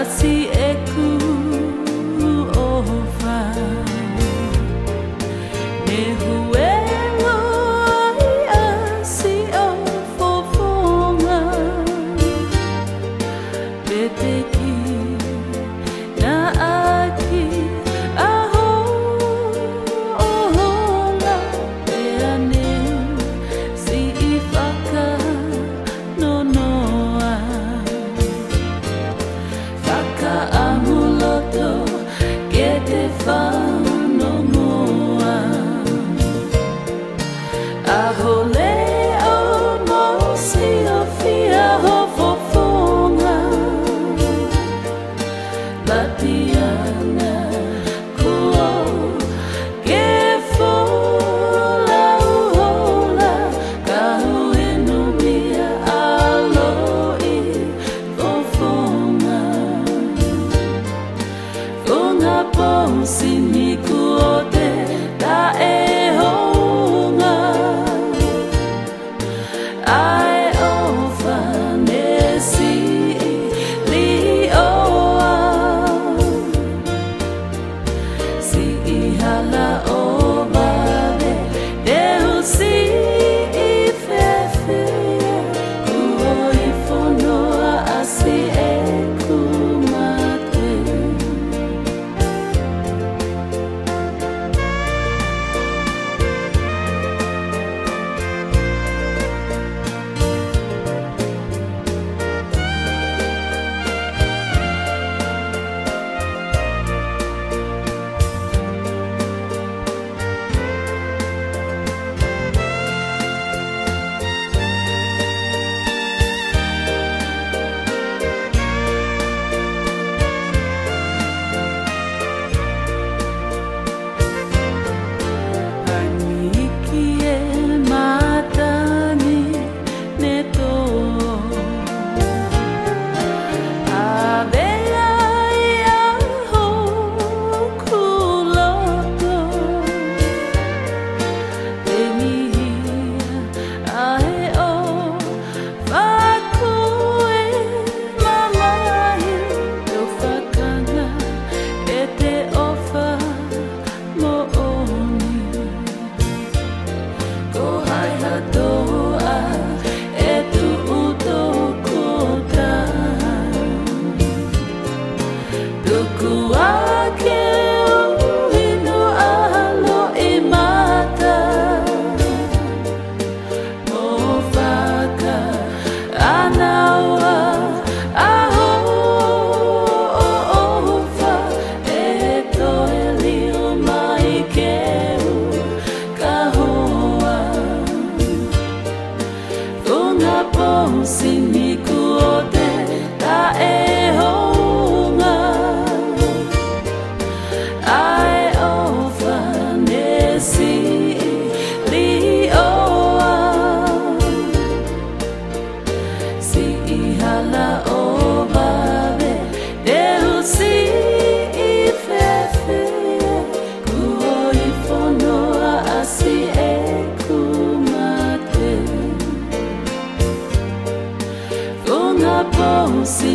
Asi eku ofa Nehuelo asi ofofonga Beteki na aki aho ohonga Eane si ifaka nonoa Amuloto gete fano moa Ahole o mosi o fia hofofonga Latiana kuo gefola uhola Kahu enumia aloi fofonga Funga ponsi ni kuote da e honga Ai ofa nesi li oa Si ihala o bave Dehu si ifefe Kuo ifonoa asi e kumate Sini kuote da e honga Ai ofa nesi li oa Si ihala o bave Dehu si ifefe Kuo ifonoa asi e kumate Funga ponsi